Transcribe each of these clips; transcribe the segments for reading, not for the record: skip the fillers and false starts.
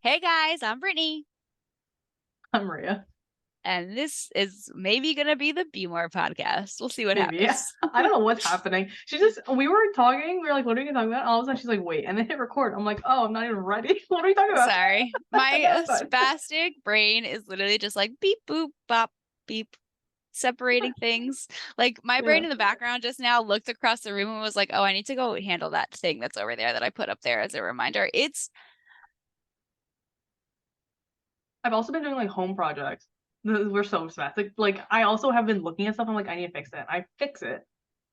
Hey guys, I'm Brittany, I'm Maria. and this is maybe gonna be the Be More podcast. We'll see what Maybe. Yeah. happens. I don't know what's happening. We were talking, we were like, what are we gonna talk about? And all of a sudden she's like, wait, and then hit record. I'm like, oh, I'm not even ready. What are we talking about? Sorry, my That's fine. spastic brain is literally just like beep boop bop beep, separating things. Like my brain Yeah. in the background just now looked across the room and was like, "Oh, I need to go handle that thing that's over there that I put up there as a reminder." It's I've also been doing like home projects. We're so obsessed. Like I also have been looking at stuff. I'm like, I need to fix it. I fix it.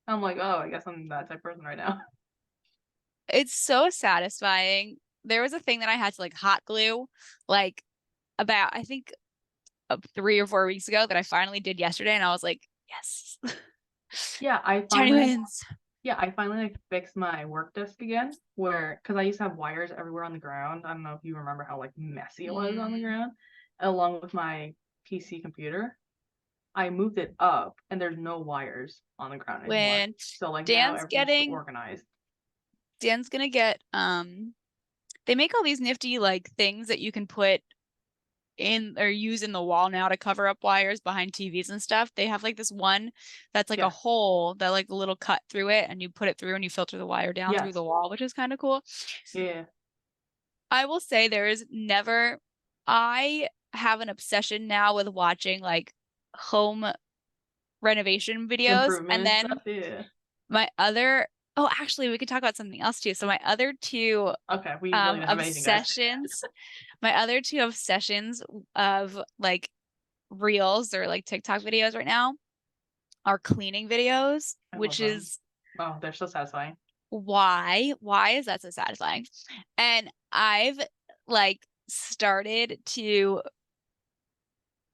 I'm like, oh, I guess I'm that type of person right now. it's so satisfying. There was a thing that I had to like hot glue, like about I think 3 or 4 weeks ago that I finally did yesterday, and I was like, yes, Yeah, tiny wins. I finally like fixed my work desk again. Where because I used to have wires everywhere on the ground. I don't know if you remember how like messy it was on the Mm. ground, along with my PC computer. I moved it up and there's no wires on the ground anymore. When So like now Dan's everything's getting, organized. Dan's gonna get, they make all these nifty like things that you can put in or use in the wall now to cover up wires behind TVs and stuff. They have like this one that's like a Yeah. hole that like a little cut through it, and you put it through and you filter the wire down through Yes. the wall, which is kind of cool. Yeah. I will say there is never, I have an obsession now with watching like home renovation videos. Improvement And and then stuff. Yeah. my other, oh, actually, we could talk about something else too. So my other two Okay. We really don't have anything, guys. obsessions, my other two obsessions of like reels or like TikTok videos right now are cleaning videos, I which love them. is Oh, they're so satisfying. why is that so satisfying? And I've like started to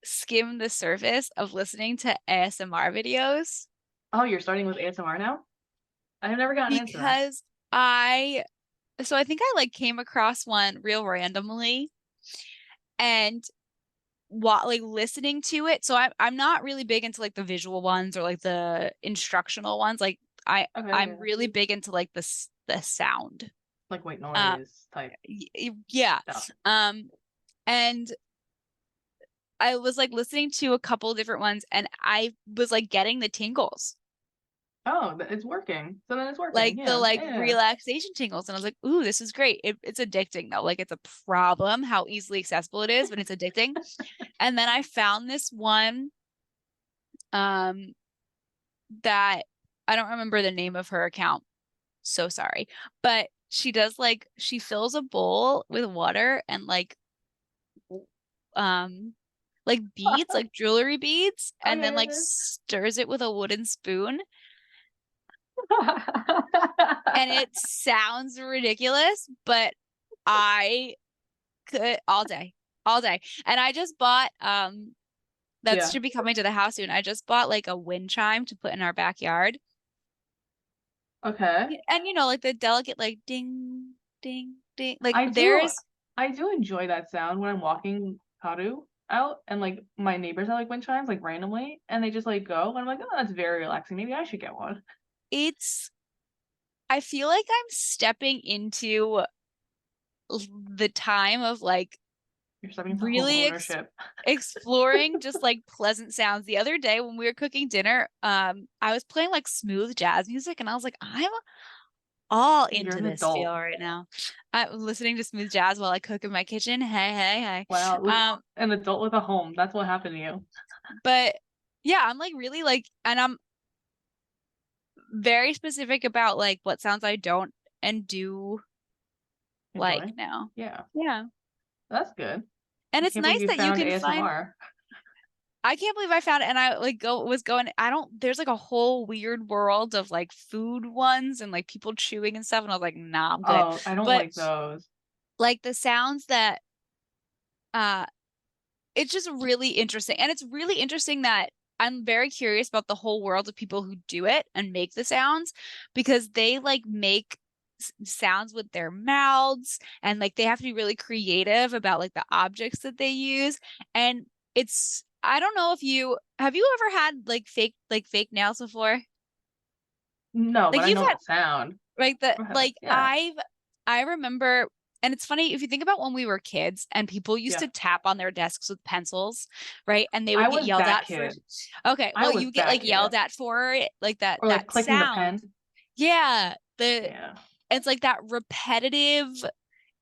skim the surface of listening to ASMR videos Oh, you're starting with ASMR now? I've never gotten into them. because I so I think I like came across one real randomly and what like listening to it. So I'm not really big into like the visual ones or like the instructional ones. Like Okay, I'm yeah. really big into like the sound. Like white Uh noise type yeah. stuff. And I was like listening to a couple different ones and I was like getting the tingles. Oh, it's working. So then it's working. Like the Yeah. like Yeah. relaxation tingles. And I was like, ooh, this is great. It's addicting though. Like it's a problem how easily accessible it is, but it's addicting. And then I found this one um that I don't remember the name of her account. So sorry. But she does like she fills a bowl with water and um like beads, like jewelry beads, and then like Okay. stirs it with a wooden spoon. Okay. And it sounds ridiculous, but I could all day, all day. And I just bought that Yeah. should be coming to the house soon. I just bought like a wind chime to put in our backyard. Okay. And like the delicate like ding ding ding. Like I do there's I do enjoy that sound when I'm walking Haru out and like my neighbors have like wind chimes like randomly and they just like go and I'm like, oh, that's very relaxing. Maybe I should get one. it's I feel like I'm stepping into the time of like You're stepping into home really ownership. exploring just like pleasant sounds. The other day when we were cooking dinner, I was playing like smooth jazz music and I was like, I'm all You're into an this feel adult. right now. I'm listening to smooth jazz while I cook in my kitchen. Hey, hey, hey. Wow, Um, an adult with a home. That's what happened to you. but yeah, I'm like really like, and I'm very specific about like what sounds I don't and do like Enjoy. now. Yeah, Yeah. that's good. And I it's can't believe nice you that you found can find, ASMR. I can't believe I found it and I like was going, I don't, there's like a whole weird world of like food ones and like people chewing and stuff. And I was like, nah, I'm good. Oh, I don't But like those. like the sounds that, uh, it's just really interesting. And it's really interesting that I'm very curious about the whole world of people who do it and make the sounds because they like make sounds with their mouths and like they have to be really creative about like the objects that they use. And I don't know if have you ever had like fake nails before? No, but Like I you've know had the sound. like the I've had it. like Yeah. I remember and it's funny if you think about when we were kids and people used Yeah. to tap on their desks with pencils, right? And they I would get was yelled that at for, kid. okay, I well, was you get that like kid. yelled at for it, like Or like that clicking the sound. pen. Yeah. Yeah. It's like that repetitive,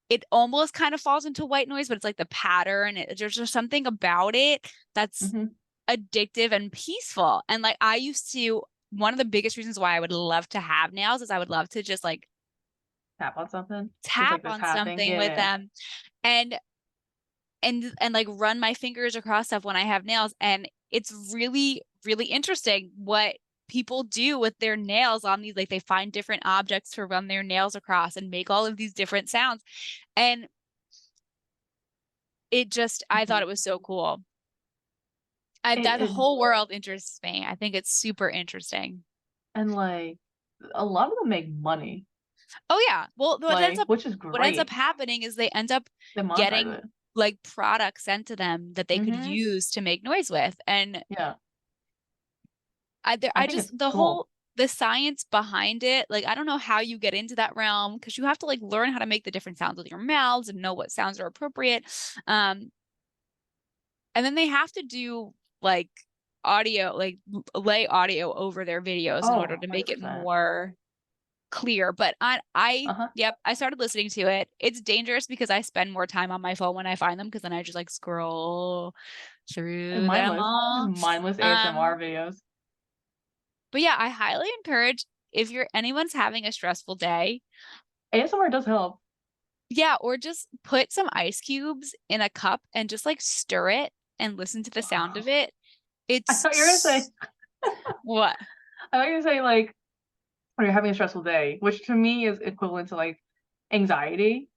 it almost kind of falls into white noise, but it's like the pattern. There's just something about it that's Hmm. addictive and peaceful. And like I used to, one of the biggest reasons why I would love to have nails is I would love to just like Tap on something. Just tap like the on tapping. something with Yeah. them and and like run my fingers across stuff when I have nails. And it's really, really interesting what people do with their nails on these. Like they find different objects to run their nails across and make all of these different sounds. And it just, I thought Mhm. it was so cool. It, That it whole world interests me. I think it's super interesting. and like a lot of them make money, Oh yeah. Well, like which is what ends up great. happening is they end up They monetize getting it. like products sent to them that they could Hmm. use to make noise with. And Yeah. I I think just it's the cool. whole the science behind it, like I don't know how you get into that realm because you have to like learn how to make the different sounds with your mouths and know what sounds are appropriate. Um, and then they have to do like audio, like lay audio over their videos in Oh, order to make it 100%. more clear. But Uh-huh. yep, I started listening to it. It's dangerous because I spend more time on my phone when I find them because then I just like scroll And through them mindless. Just all. mindless ASMR Um, videos. but yeah, I highly encourage if you're anyone's having a stressful day, ASMR does help. yeah, or just put some ice cubes in a cup and just like stir it and listen to the sound of Wow. it. I thought you were gonna say What? I thought you were gonna say like when you're having a stressful day, which to me is equivalent to like anxiety,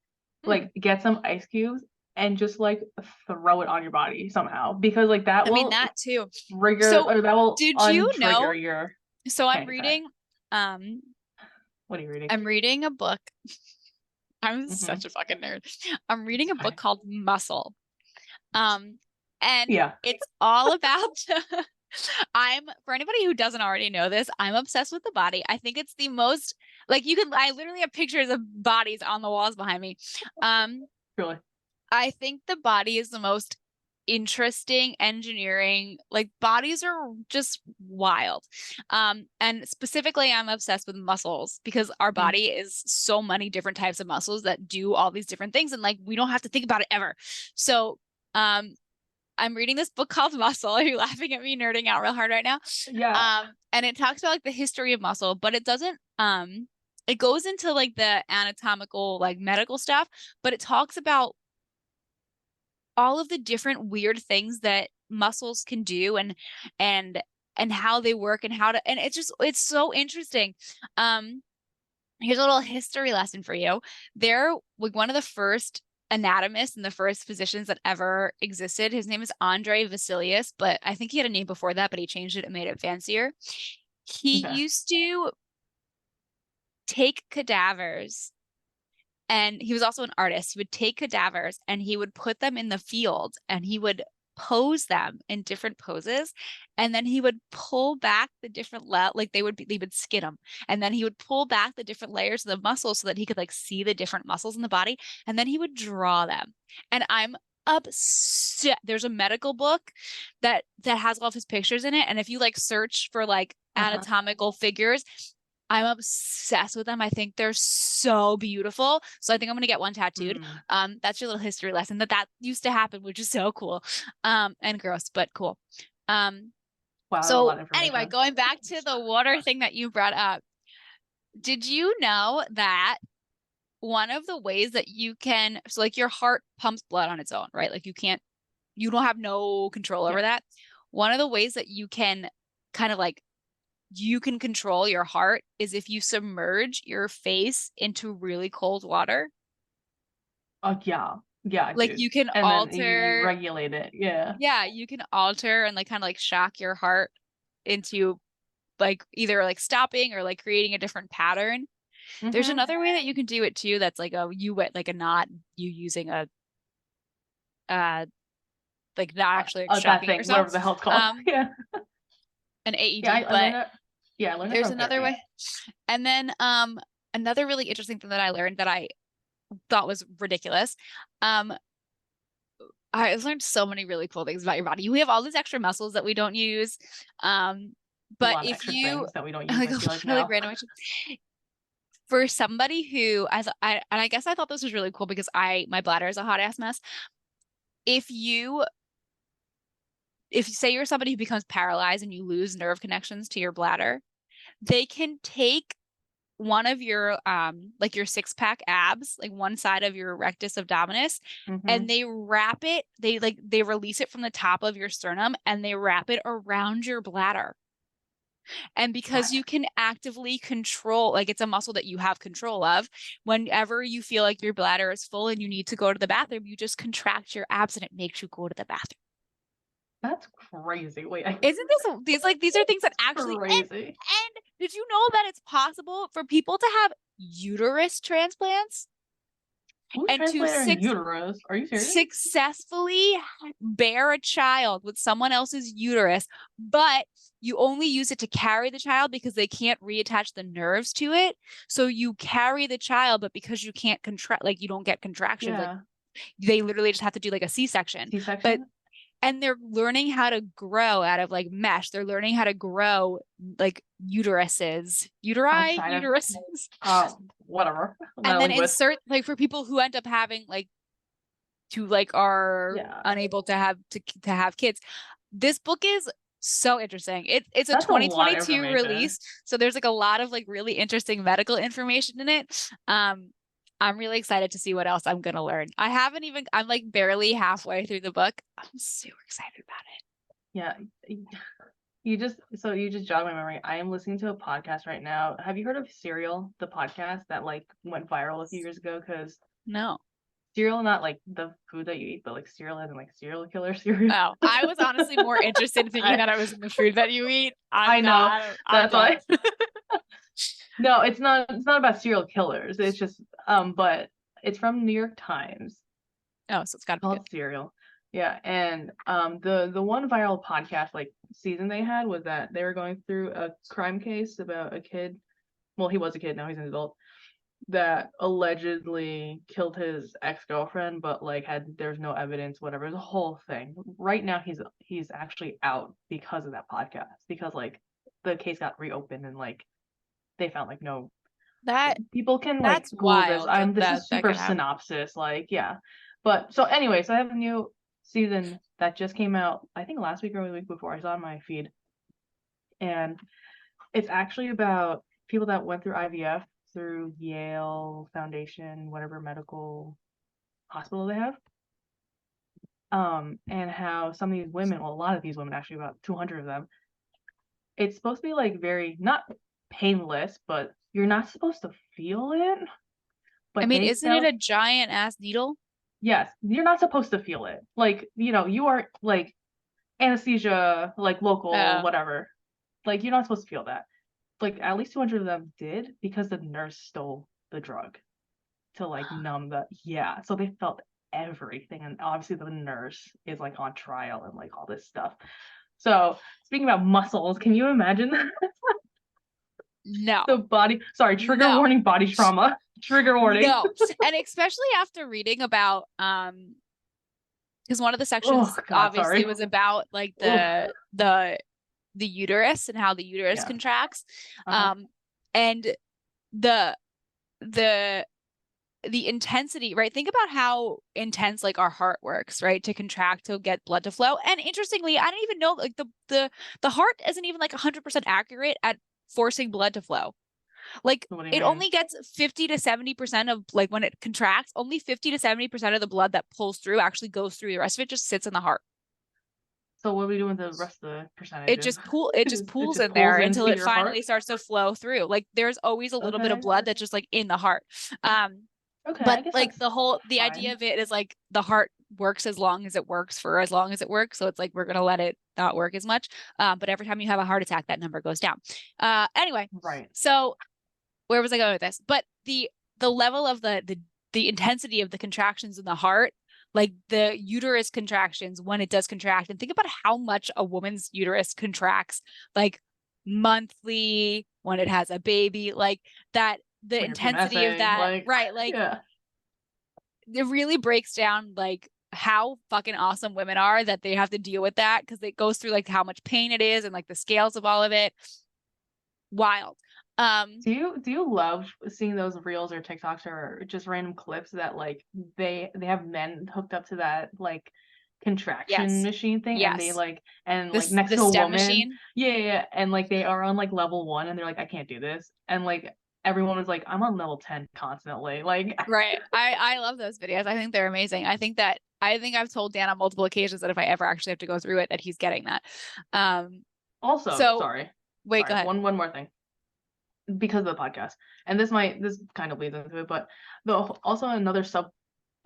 Hmm. like get some ice cubes and just like throw it on your body somehow because like that I mean will that too. trigger So or that will did you know? untrigger your So panic attack. um What are you reading? I'm reading a book. I'm Hmm. such a fucking nerd. I'm reading a book called Muscle. Um, and Yeah. it's all about I'm for anybody who doesn't already know this, I'm obsessed with the body. I think it's the most like you can I literally have pictures of bodies on the walls behind me. Um, Really. I think the body is the most interesting engineering. Like bodies are just wild. And specifically I'm obsessed with muscles because our Mm. body is so many different types of muscles that do all these different things and like we don't have to think about it ever. So, um I'm reading this book called Muscle. Are you laughing at me nerding out real hard right now? Yeah. And it talks about like the history of muscle, but it doesn't it goes into like the anatomical like medical stuff, but it talks about all of the different weird things that muscles can do and and how they work and how to and it's just it's so interesting. Um Here's a little history lesson for you. They're like one of the first anatomists and the first physicians that ever existed. His name is Andre Vesalius, but I think he had a name before that, but he changed it and made it fancier. He Okay. used to take cadavers and he was also an artist. He would take cadavers and he would put them in the field and he would pose them in different poses and then he would pull back the different like they would skin them and then he would pull back the different layers of the muscles so that he could like see the different muscles in the body and then he would draw them. And I'm upset. There's a medical book that has all of his pictures in it and if you like search for like Uh-huh. anatomical figures, I'm obsessed with them. I think they're so beautiful. So I think I'm gonna get one tattooed. Mm. That's your little history lesson that used to happen, which is so cool. And gross, but cool. Um, Wow, that's a so lot of anyway, information. going back to the water thing that you brought up, did you know that one of the ways that you can, so like your heart pumps blood on its own, right? Like you don't have no control Yeah. over that. One of the ways that you can kind of like you can control your heart is if you submerge your face into really cold water. Oh yeah. Yeah, Like dude. you can And then you alter, regulate it. Yeah. yeah, you can alter and like kind of like shock your heart into like either like stopping or like creating a different pattern. There's Mm-hmm. another way that you can do it too that's like a you wet like a not you using a uh like not actually like That shocking thing, yourself. whatever the hell it's called. Um Yeah. an Yeah, AED, I learned but that. Yeah, I learned that there's from another therapy. way. And then another really interesting thing that I learned that thought was ridiculous. I learned so many really cool things about your body. We have all these extra muscles that we don't use. A But lot of if extra you things that we don't use, like I a feel like lot of like now. random action, for somebody who and I guess I thought this was really cool because my bladder is a hot ass mess. If you say you're somebody who becomes paralyzed and you lose nerve connections to your bladder, they can take one of your like your six pack abs, like one side of your rectus abdominis, Mm-hmm. and they wrap it, they release it from the top of your sternum and they wrap it around your bladder. And because What? you can actively control, like it's a muscle that you have control of, whenever you feel like your bladder is full and you need to go to the bathroom, you just contract your abs and it makes you go to the bathroom. That's crazy. Wait, Isn't these are things that actually, crazy. and did you know that it's possible for people to have uterus transplants Who and to transplanted a uterus? Are you serious? successfully bear a child with someone else's uterus, but you only use it to carry the child because they can't reattach the nerves to it. So you carry the child, but because you can't contract, like you don't get contractions, like Yeah. they literally just have to do like a C-section. But C-section and they're learning how to grow out of like mesh. They're learning how to grow like outside of uteruses, whatever. and That then linguist. insert like for people who end up having like to like are Yeah. unable to have kids. This book is so interesting. It's a That's a lot of 2022 information. release, so there's like a lot of like really interesting medical information in it. I'm really excited to see what else I'm gonna learn. I'm like barely halfway through the book. I'm super excited about it. Yeah. You just jogged my memory. I am listening to a podcast right now. Have you heard of Serial, the podcast that like went viral a few years ago? Because No. cereal, not like the food that you eat, but like cereal as in like serial killer cereal. Oh, I was honestly more interested in thinking I that I was in the food that you eat. I know. I'm That's done. why. No, it's not about serial killers. It's just but it's from New York Times. Oh, so it's gotta be good. Called Serial. Yeah, and the one viral podcast like season they had was that they were going through a crime case about a kid. Well, he was a kid, now he's an adult, that allegedly killed his ex-girlfriend, but like there's no evidence, whatever. The whole thing. Right now he's actually out because of that podcast. Because like the case got reopened and like they found like no That people can like that's Google this. wild that This is that super can happen. synopsis, like yeah. But so anyway, so I have a new season that just came out, I think last week or the week before. I saw on my feed, and it's actually about people that went through IVF through Yale Foundation, whatever medical hospital they have. And how some of these women, well, a lot of these women, actually about 200 of them, it's supposed to be like very not painless, but you're not supposed to feel it, I but mean, they isn't it felt. a giant ass needle? Yes, you're not supposed to feel it. Like, you are like anesthesia, like local, Oh. whatever. Like, you're not supposed to feel that. Like, at least 200 of them did because the nurse stole the drug to like numb the. Yeah, so they felt everything. And obviously, the nurse is like on trial and like all this stuff. So, speaking about muscles, can you imagine No. the body? Sorry, trigger No. warning, body trauma. Trigger warning. No. And especially after reading about because one of the Oh, sections God, obviously sorry. was about like Oh, the uterus and how the uterus yeah. contracts. Uh-huh. And the the the intensity, right? Think about how intense like our heart works, right? To contract to get blood to flow. And interestingly, I don't even know like the heart isn't even like 100% accurate at forcing blood to flow. Like What do you it mean? only gets 50 to 70% of like when it contracts, only 50 to 70% of the blood that pulls through actually goes through. The rest of it just sits in the heart. So what are we doing with the rest of the It percentages? just it just It pools just in there pulls until into it your finally heart. starts to flow through. Like there's always a little bit of Okay. blood that's just like in the heart. Um, Okay, I but guess like that's the idea fine. of it is like the heart works as long as it works for as long as it works. So it's like we're gonna let it not work as much. But every time you have a heart attack, that number goes down. Anyway, Right. so where was I going with this? But the level of the intensity of the contractions in the heart, like the uterus contractions when it does contract, and think about how much a woman's uterus contracts, like monthly when it has a baby, like that the When you're intensity of PMSing, that, like, right? Like yeah. it really breaks down like how fucking awesome women are that they have to deal with that because it goes through like how much pain it is and like the scales of all of it. Wild. Do you love seeing those reels or TikToks or just random clips that like they have men hooked up to that like contraction Yes. machine thing and they Yes. like and like This next the to a STEM woman, machine. yeah, and like they are on like level 1 and they're like I can't do this and like everyone was like I'm on level 10 constantly like Right. I love those videos. I think they're amazing. I think I've told Dan on multiple occasions that if I ever actually have to go through it, that he's getting that. Um, also so sorry wait, go ahead. one more thing because of the podcast and this kind of leads into it but also another sub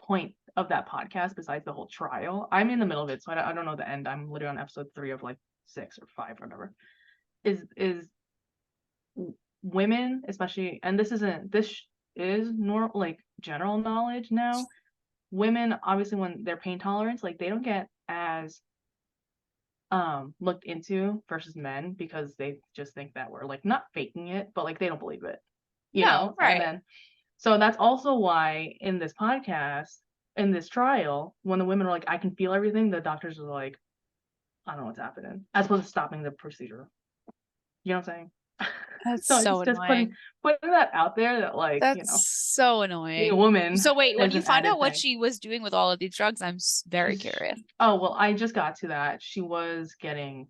point of that podcast besides the whole trial. I'm in the middle of it, so I don't know the end. I'm literally on episode 3 of like 6 or 5 or whatever. Is women, especially, and this is normal like general knowledge now. Women obviously when their pain tolerance, like they don't get as looked into versus men because they just think that we're like not faking it, but like they don't believe it, No, and right. then so that's also why in this podcast, in this trial, when the women are like, I can feel everything, the doctors are like, I don't know what's happening, as opposed to stopping the procedure. You know what I'm saying? That's So so it's just putting annoying. that out there that like, That's so being a annoying. woman So wait, when is you an find added out what thing. she was doing with all of these drugs, I'm very She's curious. oh well, I just got to that. She was getting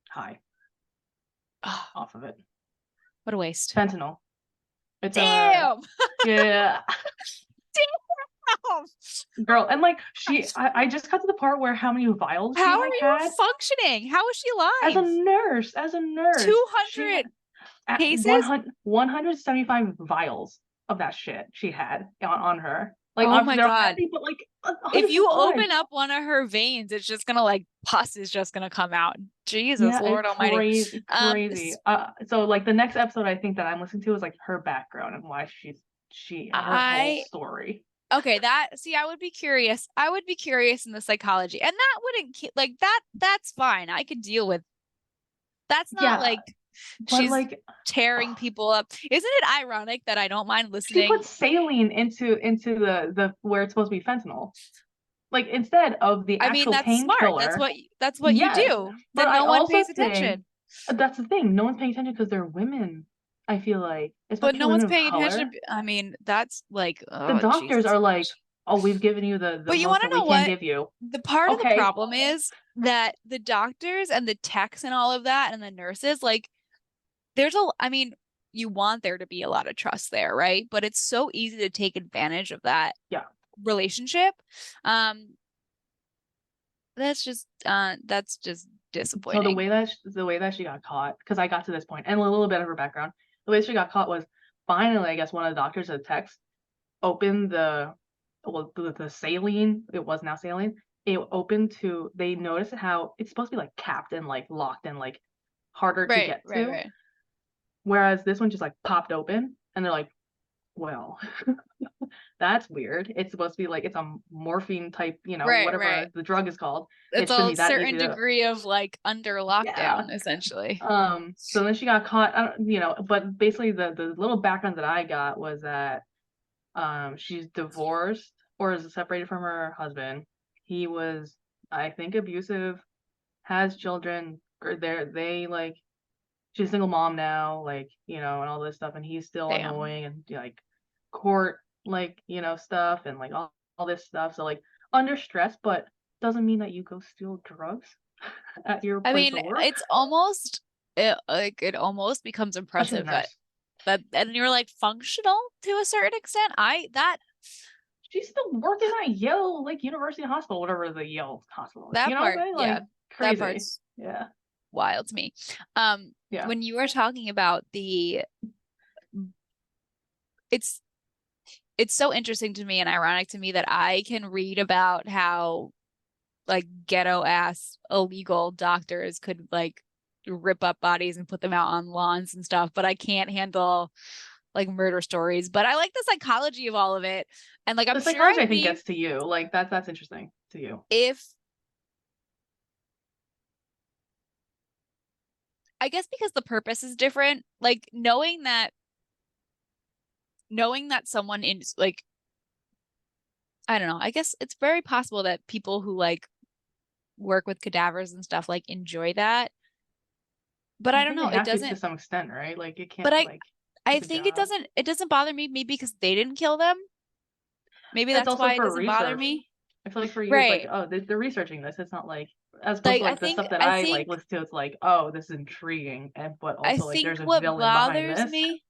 high Oh, off of it. what a waste. Fentanyl. It's a Damn. yeah. Damn. Girl, and like That's- I just got to the part where how many vials she How are like you had functioning? How is she as a alive? nurse, she 200 at cases? 175 vials of that shit she had on her. Like Oh my obviously they're all God. empty, but like If you 175. open up one of her veins, it's just gonna like pus is just gonna come out. Jesus, Yeah, Lord it's Almighty. crazy, crazy. So like the next episode I think that I'm listening to is like her background and why her whole I story. okay, that see, I would be curious. I would be curious in the psychology, and that wouldn't like that. That's fine. I could deal with. That's not Yeah, like but she's like tearing people up. Isn't it ironic that I don't mind she put listening? saline into the where it's supposed to be fentanyl. Like instead of the I mean, actual that's smart. painkiller. That's what you Yes, do. but Then I no one also pays think attention. that's the thing. No one's paying attention because they're women. I feel like, But especially no one's women of paying attention. color, I mean, that's like, the oh, doctors Jesus. are like, "Oh, we've given you the But you want most to that we know can what? give you." The part of the Okay, problem is that the doctors and the techs and all of that and the nurses, like, I mean, you want there to be a lot of trust there, right? But it's so easy to take advantage of that yeah. relationship. Um, that's just So disappointing. the way that she got caught, because I got to this point, and a little bit of her background, the way she got caught was finally, I guess, one of the doctors at text opened the saline. It was now saline. It opened to they noticed how it's supposed to be like capped and like locked and like harder to Right, get right, to. right. Whereas this one just like popped open and they're like, well, that's weird. It's supposed to be like it's a morphine type, Right, right. whatever the drug is called. It's It shouldn't a be that certain easy to degree of like under yeah. lockdown, essentially. So then she got caught, but basically the little background that I got was that she's divorced or is separated from her husband. He was, I think, abusive, has children, or they like she's a single mom now, like, and all this stuff, and he's still Damn. annoying and like court, like, stuff and like all this stuff. So like under stress, but doesn't mean that you go steal drugs at your I place mean, of work, it's almost it almost becomes especially as a impressive that nurse. and you're like functional to a certain extent. I that She's still working at Yale, like University Hospital, whatever the Yale hospital is. You that know what I'm part, saying? yeah, Like that crazy. part's Yeah. wild to me. Um, Yeah. when you were talking about it's it's so interesting to me and ironic to me that I can read about how like ghetto ass illegal doctors could like rip up bodies and put them out on lawns and stuff, but I can't handle like murder stories. But I like the psychology of all of it. And like I'm The sure psychology I I'd think be gets to you. Like that's interesting to you. if I guess because the purpose is different, like knowing that someone in like I don't know. I guess it's very possible that people who like work with cadavers and stuff like enjoy that. But I I don't think they know. It have to doesn't, some extent, right? Like it but can't I like I it's a think job. it doesn't bother me maybe because they didn't kill them. Maybe It's that's also why it for doesn't bother research. me. I feel like for you, it's like, Right. oh, they're researching this. It's not like as opposed Like to like the stuff that I I like think listen to. It's like, oh, this is intriguing, and but I also like think there's a what villain behind bothers this. me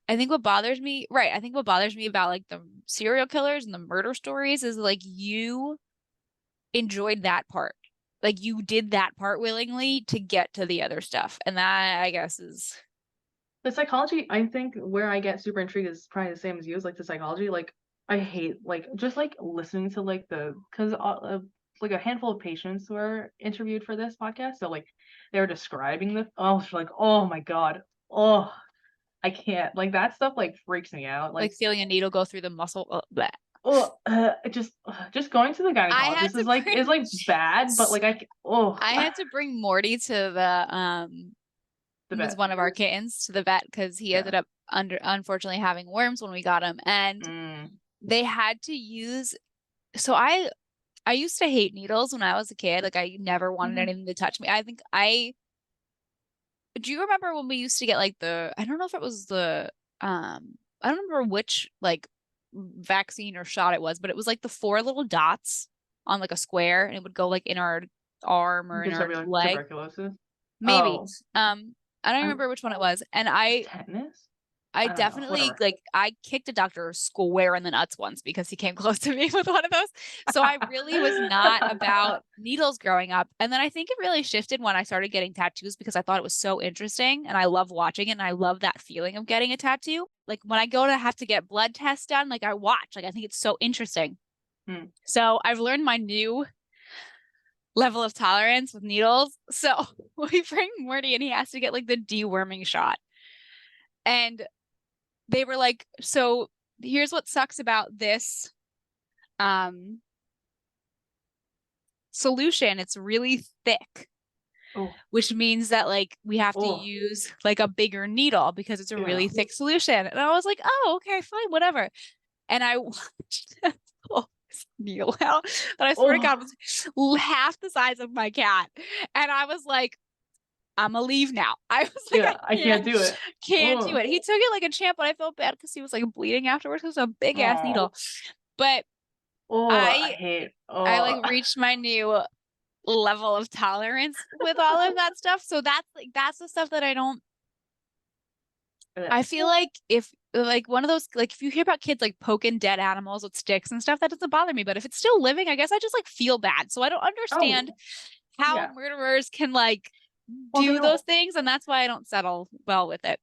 I think what bothers me, right, I think what bothers me about like the serial killers and the murder stories is like you enjoyed that part. Like you did that part willingly to get to the other stuff. And that I guess is The psychology, I think, where I get super intrigued is probably the same as you. Is like the psychology. Like I hate like just like listening to like the because like a handful of patients were interviewed for this podcast. So like they were describing the like oh my god, oh I can't like that stuff like freaks me out. like Like feeling a needle go through the muscle. Bleh. oh just going to the I had gynecologist to is bring like bad, but like oh I had to bring Morty to the the was vet. one of our kittens to the vet because he Yeah. ended up under unfortunately having worms when we got him. And Mm. they had to use so I used to hate needles when I was a kid. Like I never wanted Hmm. anything to touch me. I think I do you remember when we used to get like the I don't know if it was the I don't remember which like vaccine or shot it was, but it was like the four little dots on like a square and it would go like in our arm or in Gives our everyone leg. tuberculosis. Maybe. Oh, I don't I remember which one it was. And tetanus? I I don't know. definitely Whatever. like I kicked a doctor square in the nuts once because he came close to me with one of those. So I really was not about needles growing up. And then I think it really shifted when I started getting tattoos because I thought it was so interesting and I love watching it and I love that feeling of getting a tattoo. Like when I go to have to get blood tests done, like I watch, like I think it's so interesting. Hmm. So I've learned my new level of tolerance with needles. So we bring Morty and he has to get like the deworming shot. And they were like, so here's what sucks about this um solution. It's really thick, Oh, which means that like we have to oh, use like a bigger needle because it's a yeah. really thick solution. And I was like, oh, okay, fine, whatever. And I watched them pull this needle out that I swear to Oh, God was half the size of my cat. And I was like, I'm gonna leave now. I was like, yeah. I can't do it. can't do Oh, it. He took it like a champ, but I felt bad because he was like bleeding afterwards because it was a big ass oh, needle. But oh. I I hate. I Oh, like reached my new level of tolerance with all of that stuff. So that's the stuff that I don't I feel like if like one of those like if you hear about kids like poking dead animals with sticks and stuff, that doesn't bother me. But if it's still living, I guess I just like feel bad. So I don't oh, understand how yeah. murderers can like Well, they do those don't. things, and that's why I don't settle well with it.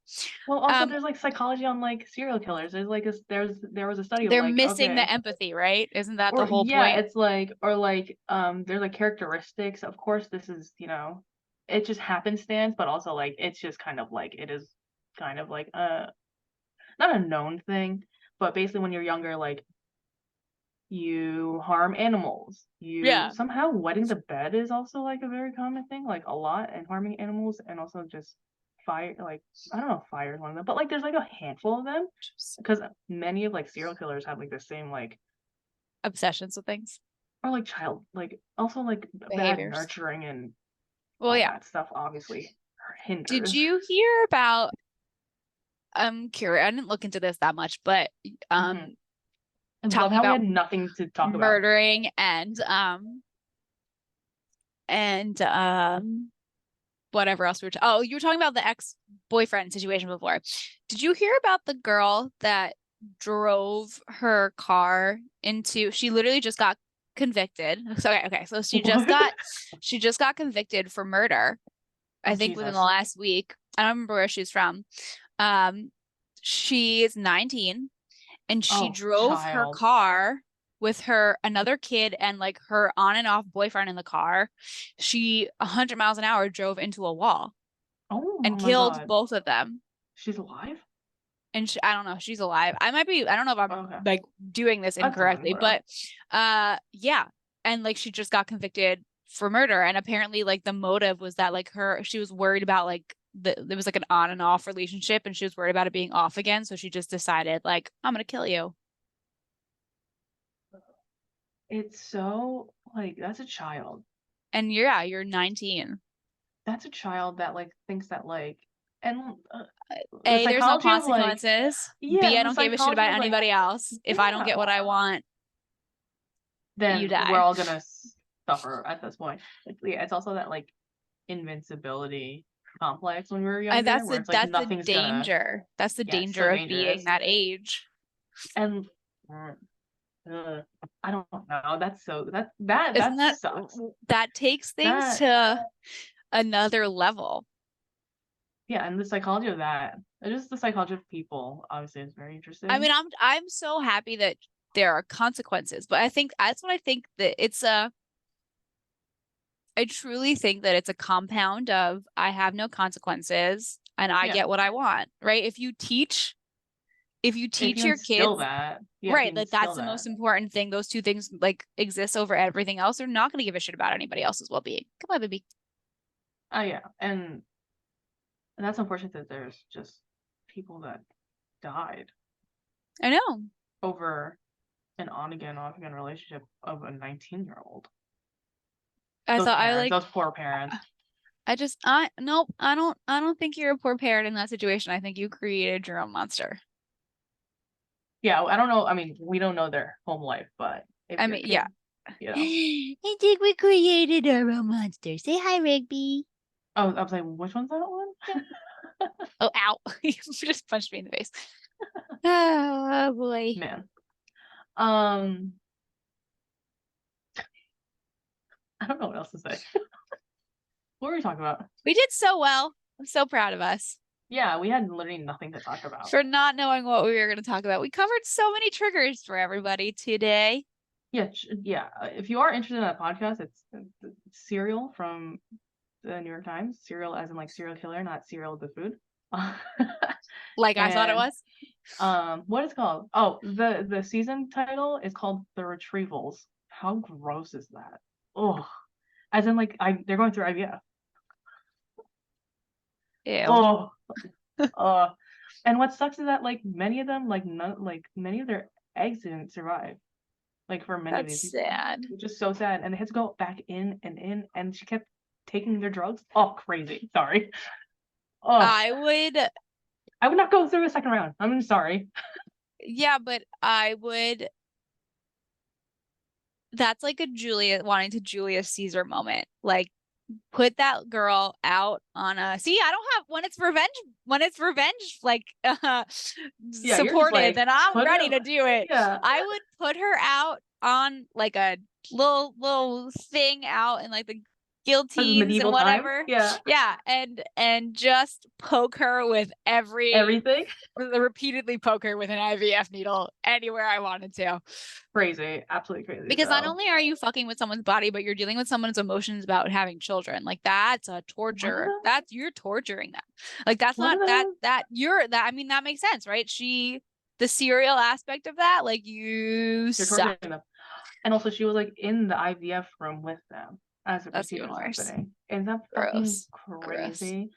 Well, also Um, there's like psychology on like serial killers. There's like there was a study of they're like missing the okay, empathy, right? Isn't that the or whole yeah, point? it's like or like there's like characteristics. Of course, this is it just happenstance, but also like it's just kind of like it is kind of like not a known thing, but basically when you're younger, like you harm animals. You Yeah. somehow wetting the bed is also like a very common thing, like a lot, and harming animals, and also just fire. Like I don't know, if fire is one of them, but like there's like a handful of them because many of like serial killers have like the same like Obsessions with things, or like child like also like bad behaviors. nurturing and Well, all yeah. that stuff obviously Did hinders. you hear about I'm curious, I didn't look into this that much, but Hmm. I love talking how we about had nothing to talk about. murdering and whatever else we were oh, you were talking about the ex-boyfriend situation before. Did you hear about the girl that drove her car into she literally just got convicted. So okay, so What? she just got convicted for murder, I Oh think within the Jesus. last week. I don't remember where she's from. Um, she's 19 and she Oh drove her child. car with her another kid and like her on and off boyfriend in the car. She 100 miles an hour drove into a wall Oh and my killed God. both of them. She's alive? And I don't know, she's alive. I might be, I don't know if I'm Okay. like doing this That's fine, incorrectly, whatever. but yeah. And like she just got convicted for murder. And apparently like the motive was that like she was worried about like there was like an on and off relationship and she was worried about it being off again. So she just decided like, I'm gonna kill you. it's so like that's a child. And you're 19. That's a child that like thinks that like and the A, there's no psychology of like consequences. yeah, B, I and the don't give a shit psychology about of like anybody else. If I don't yeah, get what I want, you then we're die. all gonna suffer at this point. Yeah, it's also that like invincibility complex when we were And younger, where it's like that's the nothing's gonna danger. That's the yeah, it's danger so of being dangerous. that age. And uh, I don't know. That's so Isn't that that sucks. that takes things That to another level? yeah, and the psychology of that, just the psychology of people, obviously, is very I interesting. mean, I'm so happy that there are consequences, but I think that's what I think that it's a I truly think that it's a compound of I have no consequences and I Yeah, get what I want, right? If you if teach you your instill kids, that, yeah, if you right, like that's instill the that, most important thing. Those two things like exist over everything else. They're not going to give a shit about anybody else's well-being. Come on, baby. oh yeah, and that's unfortunate that there's just people that died I know. over an on again, off again relationship of a 19-year-old. I Those thought I parents, like those poor parents. I just I nope, I don't think you're a poor parent in that situation. I think you created your own monster. Yeah, I don't know. I mean, we don't know their home life, but if I your mean, yeah. kid, you know, I think we created our own monster. Say hi, Rigby. oh, I was like, which one's that one? Oh, ow. You just punched me in the face. Oh boy. Man, um, I don't know what else to say. What were we talking about? We did so well. I'm so proud of us Yeah, we had literally nothing to talk about. for not knowing what we were going to talk about. We covered so many triggers for everybody today. Yeah, yeah. If you are interested in that podcast, it's Serial from the New York Times. Serial, as in like serial killer, not cereal the food. Like I thought it And was. what is it called? Oh, the season title is called The Retrievals. How gross is that? Oh, as in like they're going through IVF. Ew. Oh, uh, and what sucks is that like many of them like none like many of their eggs didn't survive. Like for many of That's these people, sad. which is so sad. And they had to go back in, and she kept taking their drugs. Oh, crazy. Sorry. Oh, I would, I would not go through a second round. I'm sorry. yeah, but I would. That's like a Julia wanting to Julius Caesar moment. Like put that girl out on a see I don't have when it's revenge like Yeah, you're just supported like then I'm put ready it. to do it. Yeah, I would put her out on like a little thing out in like the this is guillotines and medieval times. whatever, Yeah, yeah, and just poke her with every everything repeatedly poke her with an IVF needle anywhere I wanted to. crazy, absolutely crazy Because not though. only are you fucking with someone's body, but you're dealing with someone's emotions about having children. Like that's a One of torture. them, That's you're torturing them. Like that's one not of them, that you're that I mean that makes sense, right? The serial aspect of that, like you you're suck. torturing them. And also, she was like in the IVF room with them as the That's procedure even was worse. happening. Isn't that fucking Gross. Gross. crazy?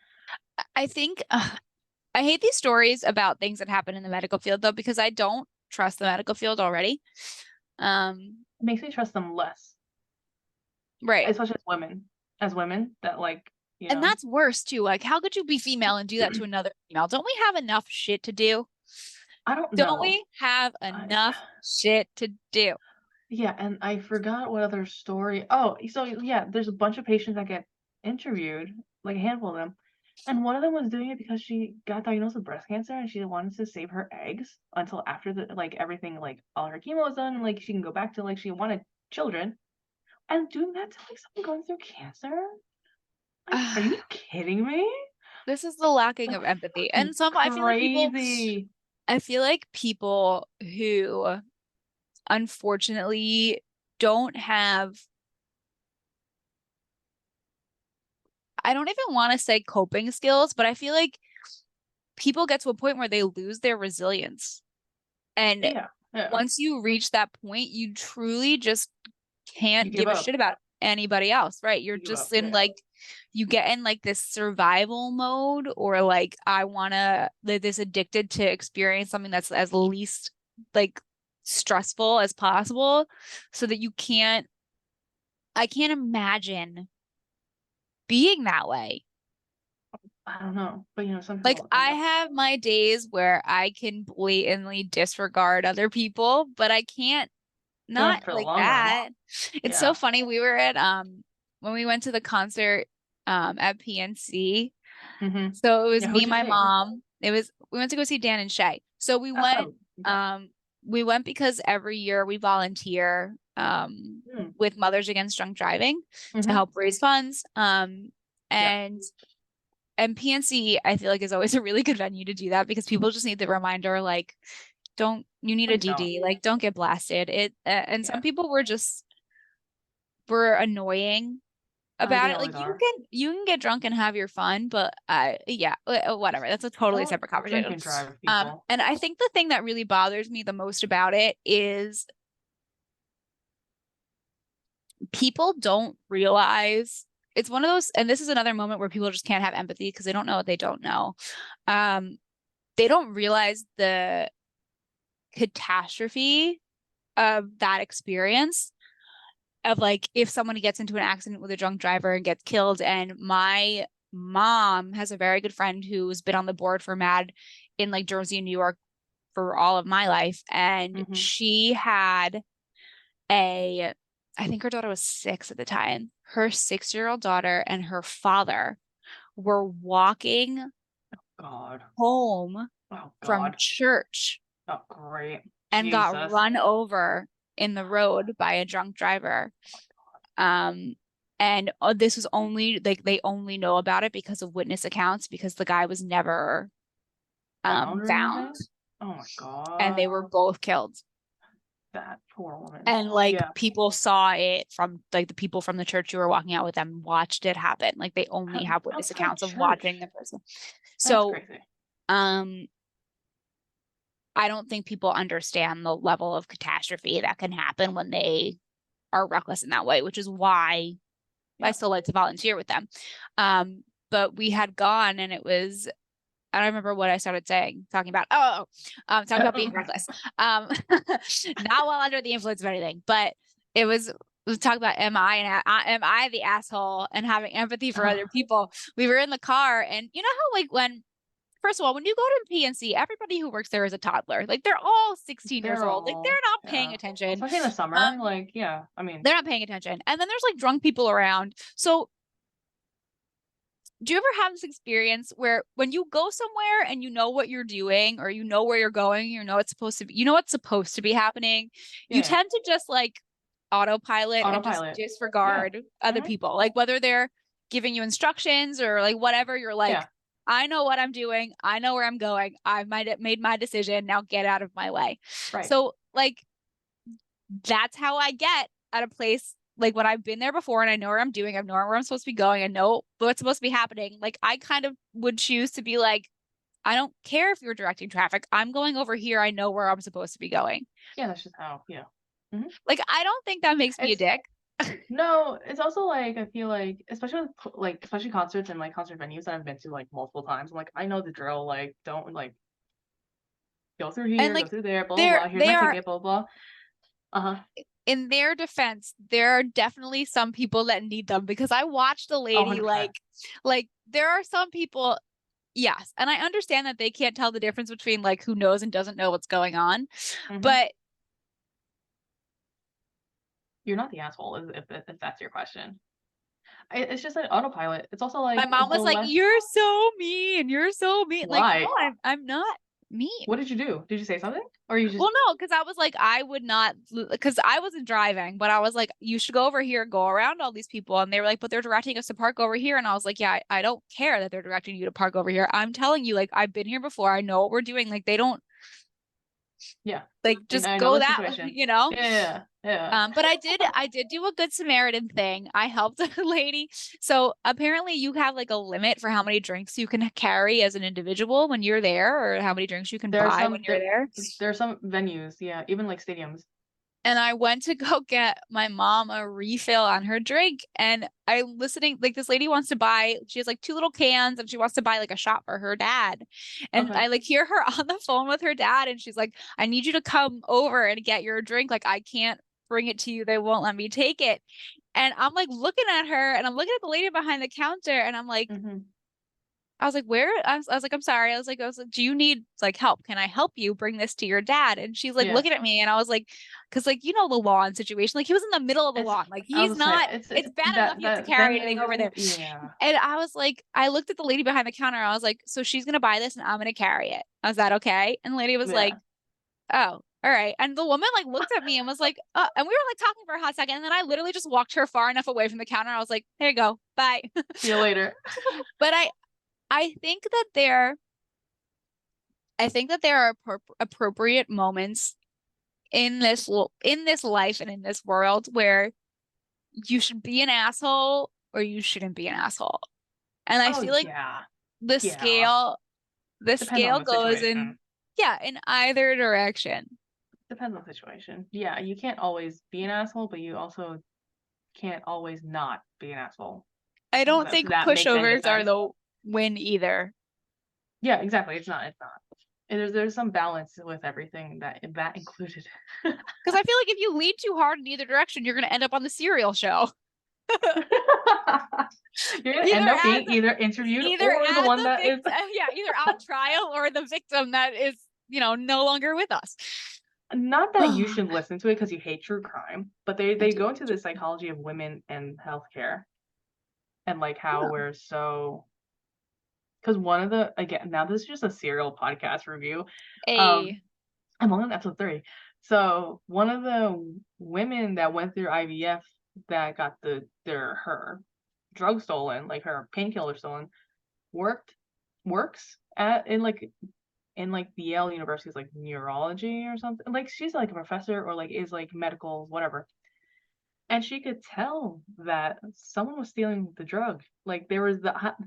I think I hate these stories about things that happen in the medical field though, because I don't trust the medical field already. It makes me trust them less, Right. especially as women that like you And know that's worse too. Like, how could you be female and do that to another female? Don't we have enough shit to do? I don't Don't know. we have I enough shit to do? yeah, and I forgot what other story. Oh, so yeah, there's a bunch of patients that get interviewed, like a handful of them, and one of them was doing it because she got diagnosed with breast cancer and she wanted to save her eggs until after the like everything like all her chemo was done and like she can go back to like she wanted children. And doing that to like someone going through cancer? Like, are you kidding me? This is the lacking Like of empathy. fucking And some, crazy. I feel like people who unfortunately don't have, I don't even want to say coping skills, but I feel like people get to a point where they lose their resilience. And Yeah, yeah. once you reach that point, you truly just You can't give give a up. shit about anybody else, right? You're You give just up. in Yeah. like you get in like this survival mode or like I wanna this addicted to experience something that's as least like stressful as possible so that I can't imagine being that way. I don't know, but some Like people, I I guess, have my days where I can blatantly disregard other people, but I can't not for the like long run. that. It's so Yeah. funny. We were at when we went to the concert at PNC. Mm-hmm. So it was Yeah. me Who'd and you my see? mom. We went to go see Dan and Shay. So Oh, okay. we went because every year we volunteer Mm. with Mothers Against Drunk Driving to Mm-hmm. help raise funds. Yeah. And PNC I feel like is always a really good venue to do that because people just need the reminder like don't you need a Please don't. DD, like don't get blasted. And some Yeah. people were annoying about They it. always Like are. you can get drunk and have your fun, but yeah, whatever. That's a totally Don't separate drink conversation. and drive, people. And I think the thing that really bothers me the most about it is people don't realize it's one of those, and this is another moment where people just can't have empathy because they don't know what they don't know. Um, they don't realize the catastrophe of that experience of like if someone gets into an accident with a drunk driver and gets killed. And my mom has a very good friend who's been on the board for MAD in like Jersey and New York for all of my life. And Mm-hmm. she had a, I think her daughter was 6 at the time. Her 6-year-old daughter and her father were walking God. home Oh from God. church Oh great. and got Jesus. run over in the road by a drunk driver. Um, and this was only like they only know about it because of witness accounts because the guy was never Found or found anything? Oh my and they God. were both killed. That poor woman. And like Yeah. people saw it from like the people from the church who were walking out with them watched it happen. Like they only have witness Outside accounts of watching church. the person. That's So crazy. um I don't think people understand the level of catastrophe that can happen when they are reckless in that way, which is why I Yeah. still like to volunteer with them. But we had gone and it was, I don't remember what I started saying, talking about, talking about being reckless. Not while under the influence of anything, but it was talking about am I the asshole and having empathy for other people. We were in the car and you know how like when first of all, when you go to PNC, everybody who works there is a toddler. Like they're all 16 years They're old. Like they're all, not paying yeah. attention. Especially in the summer. Um, Like, yeah. I mean, they're not paying attention. And then there's like drunk people around. So do you ever have this experience where when you go somewhere and you know what you're doing or you know where you're going, you know it's supposed to be, you know what's supposed to be happening, yeah, you yeah. tend to just like autopilot and just Autopilot. Yeah. disregard other Mm-hmm. people. Like whether they're giving you instructions or like whatever, you're like, Yeah. I know what I'm doing. I know where I'm going. I've made my decision. Now get out of my way. Right. So like that's how I get at a place like when I've been there before and I know where I'm doing, I know where I'm supposed to be going, I know what's supposed to be happening. Like I kind of would choose to be like, I don't care if you're directing traffic. I'm going over here. I know where I'm supposed to be going. Yeah, that's just how, yeah. Mm-hmm. Like I don't think that makes me a It's dick. no, it's also like I feel like especially with like especially concerts and like concert venues that I've been to like multiple times. I'm like, I know the drill. Like, don't like go through And here, go like through there, blah blah blah. Here's they my are ticket, blah blah. Uh-huh. in their defense, there are definitely some people that need them because I watched a Oh, lady 100%. like there are some people. Yes, and I understand that they can't tell the difference between like who knows and doesn't know what's going on. Mm-hmm. But You're not the asshole, if that's your question. It's just like autopilot. It's also my like mom the was like, less. "You're so mean. You're so mean." Like, no, Why? I'm not mean. What did you do? Did you say something, or you just? Well, no, because I was like, I would not, because I wasn't driving, but I was like, you should go over here, go around all these people. And they were like, but they're directing us to park over here. And I was like, yeah, I don't care that they're directing you to park over here. I'm telling you, like, I've been here before. I know what we're doing. Like, they don't, Yeah, like, and just I know go the that, situation. you know? Yeah, yeah. But I did do a good Samaritan thing. I helped a lady. So apparently you have like a limit for how many drinks you can carry as an individual when you're there, or how many drinks you can There are buy when some you're there. there are some venues, yeah, even like stadiums. and I went to go get my mom a refill on her drink. And I'm listening, like this lady wants to buy, she has like 2 little cans and she wants to buy like a shot for her dad. And Okay. I like hear her on the phone with her dad and she's like, I need you to come over and get your drink. Like I can't bring it to you. They won't let me take it. And I'm like looking at her and I'm looking at the lady behind the counter and I'm like, Mm-hmm. I was like, where? I was like, I'm sorry. I was like, do you need like help? Can I help you bring this to your dad? And she's like Yeah. looking at me and I was like, because like, you know, the lawn situation, like he was in the middle of the It's lawn. Like I was he's gonna say not, it's it's bad enough that he has to that carry then anything over there. yeah. And I was like, I looked at the lady behind the counter. I was like, so she's gonna buy this and I'm gonna carry it. Was that okay? And the lady was like, Yeah. oh, all right. And the woman like looked at me and was like, and we were like talking for a hot second. And then I literally just walked her far enough away from the counter. I was like, there you go. Bye. See you later. But I think that there I think that there are appropriate moments in in this life and in this world where you should be an asshole or you shouldn't be an asshole. And I Oh feel like yeah. the Yeah. scale the Depends on scale the goes situation. in yeah, in either direction. Depends on the situation. Yeah, you can't always be an asshole, but you also can't always not be an asshole. I don't If think that makes any pushovers are sense. the win either. Yeah, exactly. It's not. It's not. And there's some balance with everything that included. Because I feel like if you lean too hard in either direction, you're going to end up on the serial show. You're gonna Either end up as being either interviewed either or the as one the that is. victim, yeah, either on trial or the victim that is, you know, no longer with us. Not that you I should listen to it because you hate true crime, but they do. go into the psychology of women and healthcare and like how Yeah. we're so. Because one of the again now this is just a serial podcast review. Um, A I'm only on episode 3. So one of the women that went through IVF that got her drug stolen, like her painkiller stolen, worked works at in like the Yale University's like neurology or something. Like she's like a professor or like is like medical whatever. And she could tell that someone was stealing the drug. Like there was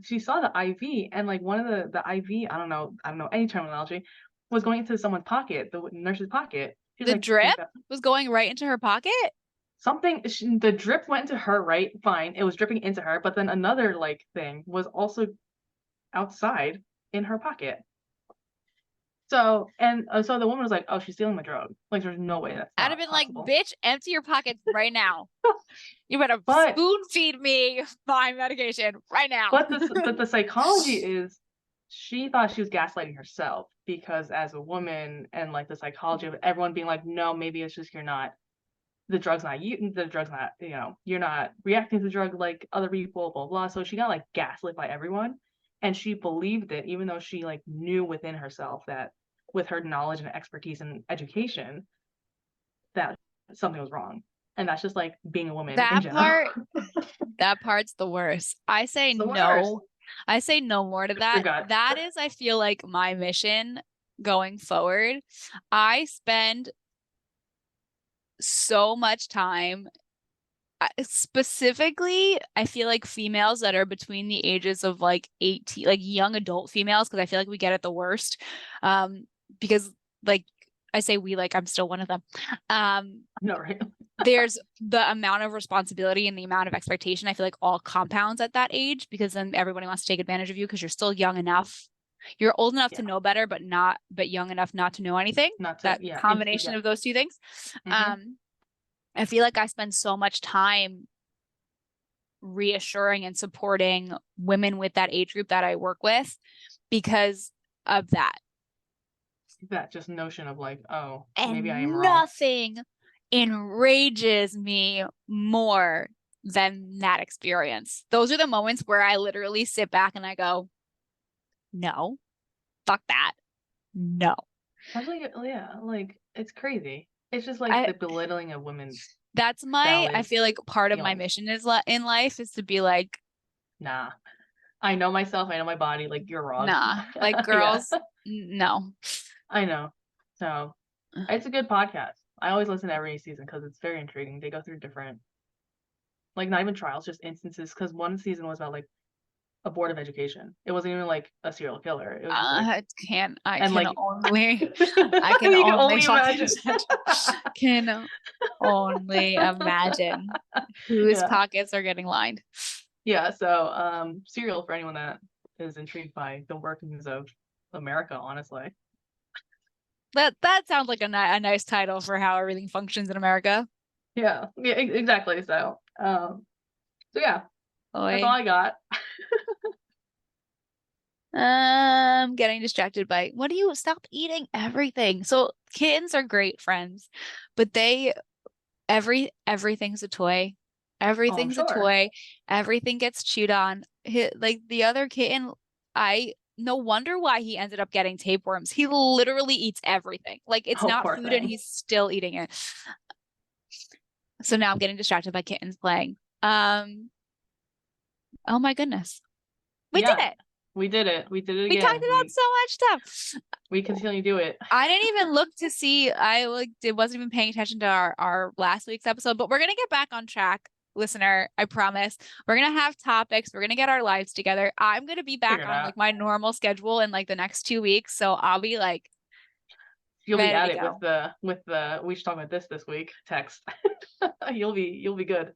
she saw the IV and like one of the IV, I don't know any terminology, was going into someone's pocket, the nurse's pocket. She's the like, I think drip that was going right into her pocket. something the drip went into her, right? Fine. It was dripping into her, but then another like thing was also outside in her pocket. So and so the woman was like, "Oh, she's stealing my drug. Like, there's no way that's I'd have not been like, possible." bitch, empty your pockets right now. You better But spoon feed me my medication right now. but the psychology is she thought she was gaslighting herself because as a woman and like the psychology of everyone being like, no, maybe it's just you're not the drug's not you the drug's not you're not reacting to the drug like other people, blah blah. So she got like gaslit by everyone, and she believed it even though she like knew within herself that with her knowledge and expertise and education that something was wrong. And that's just like being a woman in That general. part, that part's the worst. I say It's the worst. no. I say no more to Trust your that. gut. That is, I feel like my mission going forward. I spend so much time specifically, I feel like females that are between the ages of like 18, like young adult females, because I feel like we get it the worst. Because like I say we, like I'm still one of them. No, right? There's the amount of responsibility and the amount of expectation I feel like all compounds at that age because then everybody wants to take advantage of you because you're still young enough. You're old enough Yeah. to know better, but young enough not to know anything. Not to That yeah, combination yeah. of those two things. Mhm. Um, I feel like I spend so much time reassuring and supporting women with that age group that I work with because of that. That just notion of like, oh, maybe I am And wrong. nothing enrages me more than that experience. Those are the moments where I literally sit back and I go, no, fuck that. No. Especially yeah, like it's crazy. It's just like I the belittling of women's that's my I valid feel like part of my feelings. mission is in life is to be like, Nah. I know myself, I know my body, like you're wrong. nah, like Yeah. girls, no. I know. So it's a good podcast. I always listen to every season because it's very intriguing. They go through different like not even trials, just instances. Because one season was about like a board of education. It wasn't even like a serial killer. It was just like, I and can like, only you can only fucking imagine. can only imagine whose Yeah. pockets are getting lined. Yeah. So, serial for anyone that is intrigued by the workings of America, honestly. That sounds like a nice title for how everything functions in America. Yeah. Yeah. Exactly. So yeah, that's all Oy. I got. Getting distracted by what do you stop eating everything? So kittens are great friends, but everything's a toy. Oh, I'm Everything's a sure. toy. Everything gets chewed on. Like the other kitten, no wonder why he ended up getting tapeworms. He literally eats everything. Like it's Oh, not poor food and thing. he's still eating it. So now I'm getting distracted by kittens playing. Oh my goodness. We did Yeah, it. we did it. We did it We talked again. about so much stuff. We continue to do it. I didn't even look to see. Wasn't even paying attention to our last week's episode, but we're gonna get back on track, listener. I promise. We're gonna have topics. We're gonna get our lives together. I'm gonna be back Figure it on out. like my normal schedule in like the next 2 weeks, so I'll be like You'll be ready at to it go. with the we should talk about this week text. You'll be good.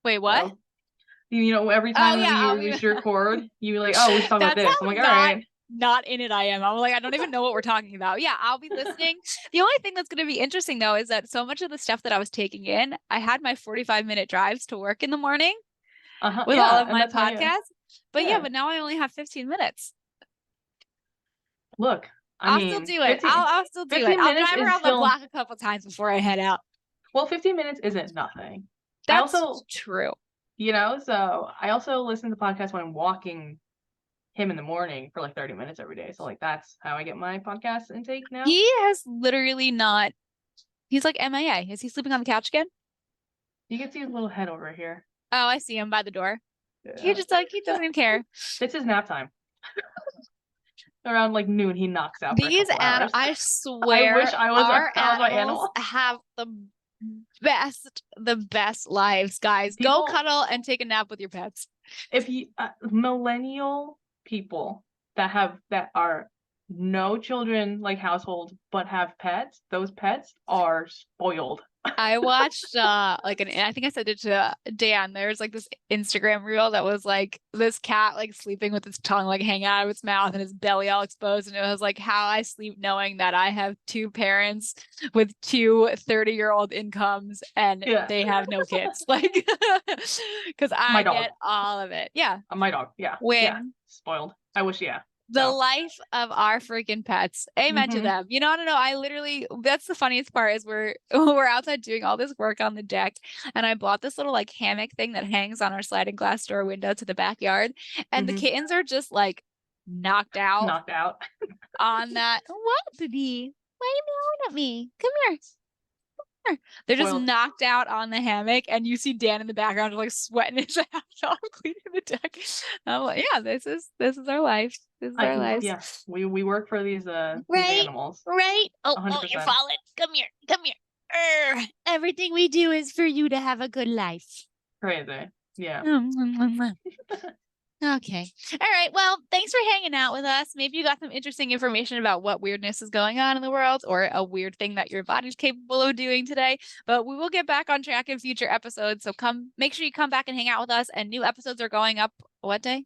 Wait, what? So every Oh time yeah, we should record, you like, oh, we should talk about that's this. I'm how like, all right. not in it I am. I'm like, I don't even know what we're talking about. Yeah, I'll be listening. The only thing that's going to be interesting though is that so much of the stuff that I was taking in, I had my 45-minute drives to work in the morning with all Yeah, of and my that's how you. podcasts. But yeah, Yeah. but now I only have 15 minutes. Look, I I'll still mean, do it. I'll still do it. 15 I'll minutes drive is around the still block a couple times before I head out. well, 15 minutes isn't nothing. I That's also, true. so I also listen to podcasts when I'm walking him in the morning for like 30 minutes every day. So like that's how I get my podcast intake now. He has literally not, he's like MIA. Is he sleeping on the couch again? You can see his little head over here. Oh, I see him by the door. He Yeah. just like, he doesn't even care. It's his nap time. Around like noon, he knocks out for a These couple animals, hours. I I wish swear, I was our my animals animal. have the best lives, guys. Go People, cuddle and take a nap with your pets. if you millennial people that are no children like household but have pets, those pets are spoiled. I watched I think I said it to Dan. There's like this Instagram reel that was like this cat like sleeping with its tongue like hanging out of its mouth and his belly all exposed, and it was like how I sleep knowing that I have two parents with two 30-year-old incomes and Yeah. they have no kids. Like because My I dog. get all of it. Yeah. My dog. Yeah. Yeah. Win. Spoiled. I wish, yeah. The So. life of our freaking pets. Amen to them. You know, I don't know. I literally, that's the funniest part is we're outside doing all this work on the deck, and I bought this little like hammock thing that hangs on our sliding glass door window to the backyard, and the kittens are just like knocked out Knocked out. on that. What, baby? Why are you meowing at me? Come here. They're just Spoiled. knocked out on the hammock, and you see Dan in the background like sweating his ass off cleaning the deck. I'm like, yeah, this is our life. This is our lives. Yeah, we work for these Right, animals. right. Oh, 100%. you're falling. Come here, come here. Everything we do is for you to have a good life. Crazy. Yeah. Okay. All right. Well, thanks for hanging out with us. Maybe you got some interesting information about what weirdness is going on in the world or a weird thing that your body's capable of doing today. But we will get back on track in future episodes. So make sure you come back and hang out with us. And new episodes are going up what day?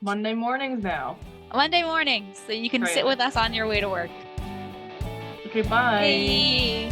Monday mornings now. Monday mornings. So you can sit with us on your way to work. Okay, bye. Hey.